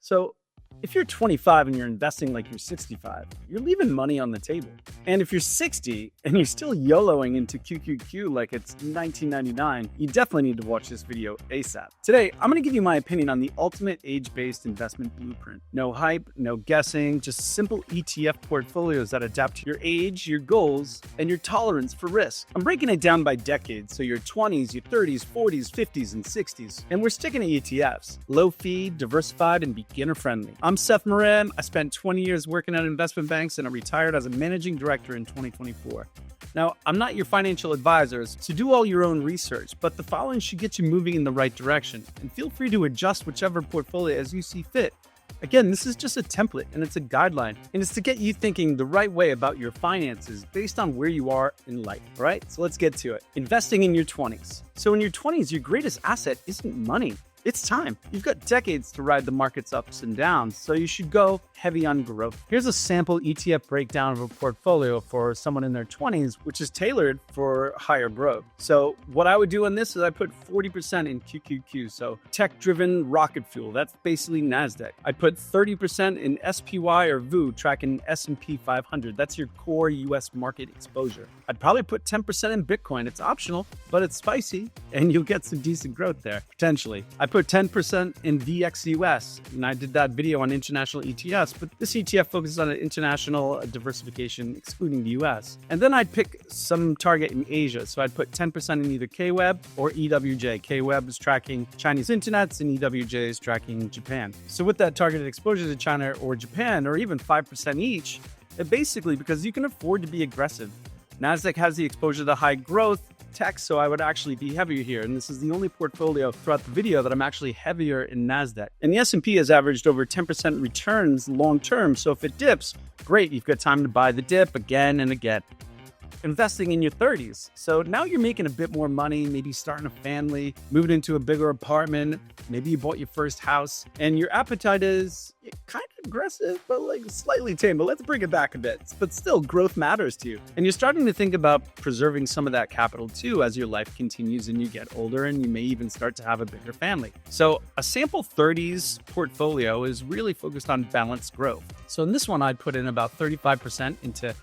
So if you're 25 and you're investing like you're 65, you're leaving money on the table. And if you're 60 and you're still YOLOing into QQQ like it's 1999, you definitely need to watch this video ASAP. Today, I'm going to give you my opinion on the ultimate age-based investment blueprint. No hype, no guessing, just simple ETF portfolios that adapt to your age, your goals, and your tolerance for risk. I'm breaking it down by decades, so your 20s, your 30s, 40s, 50s, and 60s. And we're sticking to ETFs. Low fee, diversified, and beginner-friendly. I'm Seth Moran. I spent 20 years working at investment banks and I retired as a managing director in 2024. Now, I'm not your financial advisor, so do all your own research, but the following should get you moving in the right direction. And feel free to adjust whichever portfolio as you see fit. Again, this is just a template and it's a guideline, and it's to get you thinking the right way about your finances based on where you are in life, right? So let's get to it. Investing in your 20s. So in your 20s, your greatest asset isn't money. It's time. You've got decades to ride the market's ups and downs, so you should go heavy on growth. Here's a sample ETF breakdown of a portfolio for someone in their 20s, which is tailored for higher growth. So what I would do on this is I put 40% in QQQ, so tech-driven rocket fuel. That's basically NASDAQ. I'd put 30% in SPY or VOO, tracking S&P 500. That's your core US market exposure. I'd probably put 10% in Bitcoin. It's optional, but it's spicy, and you'll get some decent growth there, potentially. I put 10% in VXUS, and I did that video on international ETFs, but this ETF focuses on an international diversification, excluding the US. And then I'd pick some target in Asia, so I'd put 10% in either KWEB or EWJ. KWEB is tracking Chinese internets, and EWJ is tracking Japan. So with that targeted exposure to China or Japan, or even 5% each, basically because you can afford to be aggressive. NASDAQ has the exposure to high growth tech, so I would actually be heavier here. And this is the only portfolio throughout the video that I'm actually heavier in NASDAQ. And the S&P has averaged over 10% returns long term, so if it dips, great, you've got time to buy the dip again and again. Investing in your 30s. So now you're making a bit more money, maybe starting a family, moving into a bigger apartment, maybe you bought your first house, and your appetite is kind of aggressive, but like slightly tame. But let's bring it back a bit. But still, growth matters to you. And you're starting to think about preserving some of that capital too as your life continues and you get older, and you may even start to have a bigger family. So a sample 30s portfolio is really focused on balanced growth. So in this one, I'd put in about 35% into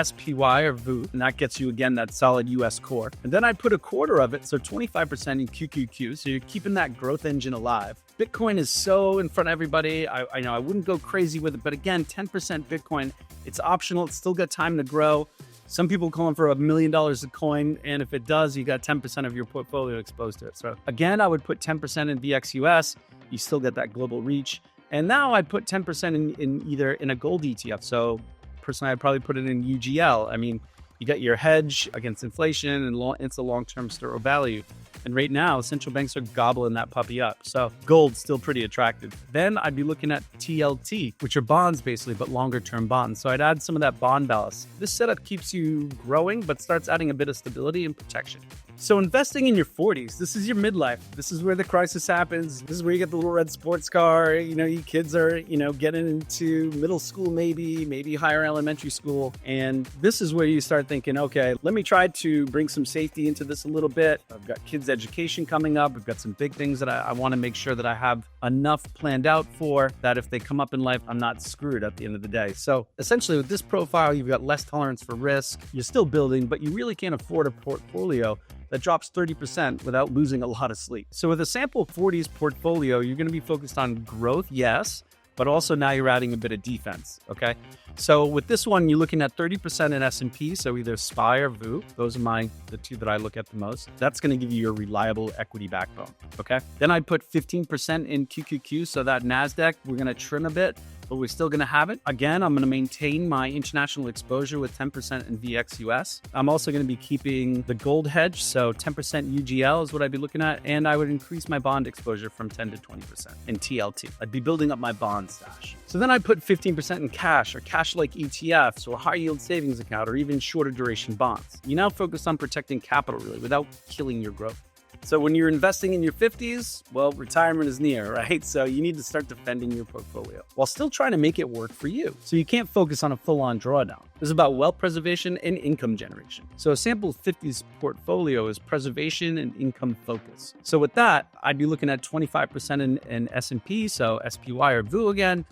SPY or VOO, and that gets you, again, that solid US core. And then I'd put a quarter of it, so 25% in QQQ, so you're keeping that growth engine alive. Bitcoin is so in front of everybody. I know I wouldn't go crazy with it, but again, 10% Bitcoin, it's optional. It's still got time to grow. Some people calling for $1 million a coin, and if it does, you got 10% of your portfolio exposed to it. So again, I would put 10% in VXUS. You still get that global reach. And now I'd put 10% in either in a gold ETF. So personally, I'd probably put it in UGL. I mean, you got your hedge against inflation, and it's a long-term store of value. And right now, central banks are gobbling that puppy up. So gold's still pretty attractive. Then I'd be looking at TLT, which are bonds basically, but longer-term bonds. So I'd add some of that bond ballast. This setup keeps you growing, but starts adding a bit of stability and protection. So investing in your 40s, this is your midlife. This is where the crisis happens. This is where you get the little red sports car. You kids are, getting into middle school, maybe higher elementary school. And this is where you start thinking, okay, let me try to bring some safety into this a little bit. I've got kids' education coming up. We've got some big things that I want to make sure that I have enough planned out for, that if they come up in life, I'm not screwed at the end of the day. So essentially with this profile, you've got less tolerance for risk. You're still building, but you really can't afford a portfolio that drops 30% without losing a lot of sleep. So with a sample 40s portfolio, you're going to be focused on growth, yes, but also now you're adding a bit of defense, okay? So with this one, you're looking at 30% in S&P, so either SPY or VOO. Those are the two that I look at the most. That's going to give you your reliable equity backbone, okay? Then I'd put 15% in QQQ, so that NASDAQ, we're going to trim a bit, but we're still going to have it. Again, I'm going to maintain my international exposure with 10% in VXUS. I'm also going to be keeping the gold hedge, so 10% UGL is what I'd be looking at, and I would increase my bond exposure from 10 to 20% in TLT. I'd be building up my bond stash. So then I'd put 15% in cash, or cash-like ETFs, or high-yield savings account, or even shorter duration bonds. You now focus on protecting capital, really, without killing your growth. So when you're investing in your 50s, well, retirement is near, right? So you need to start defending your portfolio while still trying to make it work for you. So you can't focus on a full-on drawdown. This is about wealth preservation and income generation. So a sample 50s portfolio is preservation and income focus. So with that, I'd be looking at 25% in S&P, so SPY or VU again.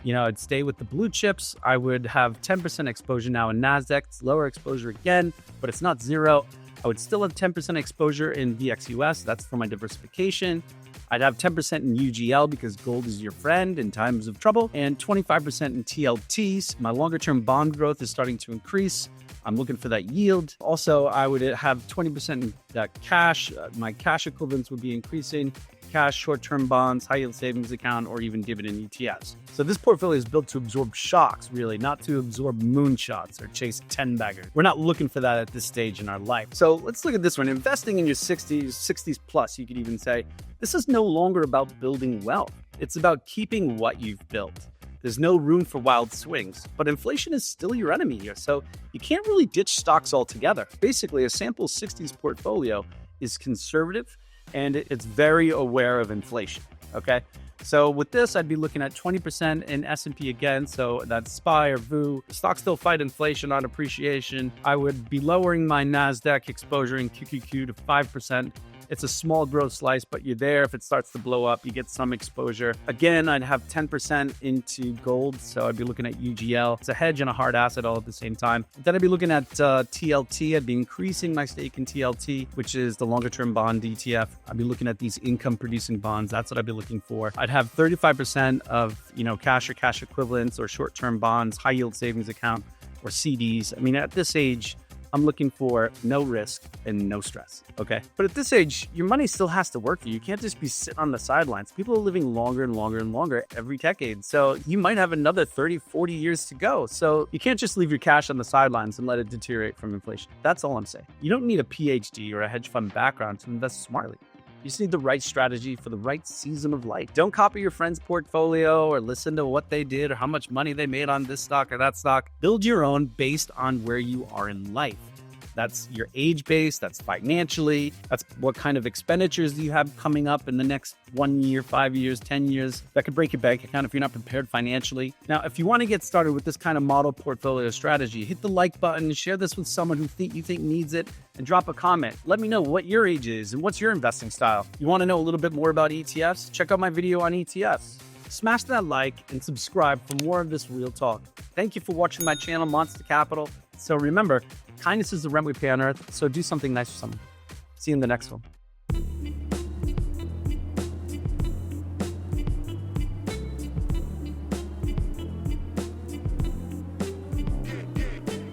I'd stay with the blue chips. I would have 10% exposure now in NASDAQ. It's lower exposure again, but it's not zero. I would still have 10% exposure in VXUS. That's for my diversification. I'd have 10% in UGL because gold is your friend in times of trouble, and 25% in TLTs. My longer term bond growth is starting to increase. I'm looking for that yield. Also, I would have 20% in that cash. My cash equivalents would be increasing. Cash, short-term bonds, high-yield savings account, or even dividend ETFs. So this portfolio is built to absorb shocks, really, not to absorb moonshots or chase 10-baggers. We're not looking for that at this stage in our life. So let's look at this one. Investing in your 60s plus, you could even say, this is no longer about building wealth. It's about keeping what you've built. There's no room for wild swings, but inflation is still your enemy here, so you can't really ditch stocks altogether. Basically, a sample 60s portfolio is conservative, and it's very aware of inflation, okay? So with this, I'd be looking at 20% in S&P again, so that's SPY or VU. Stocks still fight inflation on appreciation. I would be lowering my NASDAQ exposure in QQQ to 5%. It's a small growth slice, but you're there. If it starts to blow up, you get some exposure. Again, I'd have 10% into gold, so I'd be looking at UGL. It's a hedge and a hard asset all at the same time. Then I'd be looking at TLT. I'd be increasing my stake in TLT, which is the longer-term bond ETF. I'd be looking at these income-producing bonds. That's what I'd be looking for. I'd have 35% of cash or cash equivalents or short-term bonds, high-yield savings account, or CDs. I mean, at this age, I'm looking for no risk and no stress, okay? But at this age, your money still has to work for you. You can't just be sitting on the sidelines. People are living longer and longer and longer every decade. So you might have another 30, 40 years to go. So you can't just leave your cash on the sidelines and let it deteriorate from inflation. That's all I'm saying. You don't need a PhD or a hedge fund background to invest smartly. You just need the right strategy for the right season of life. Don't copy your friend's portfolio or listen to what they did or how much money they made on this stock or that stock. Build your own based on where you are in life. That's your age base, that's financially, that's what kind of expenditures do you have coming up in the next 1 year, 5 years, 10 years. That could break your bank account if you're not prepared financially. Now, if you want to get started with this kind of model portfolio strategy, hit the like button, share this with someone who you think needs it, and drop a comment. Let me know what your age is and what's your investing style. You want to know a little bit more about ETFs? Check out my video on ETFs. Smash that like and subscribe for more of this real talk. Thank you for watching my channel, Monstah Capital. So remember, kindness is the rent we pay on earth, so do something nice for someone. See you in the next one.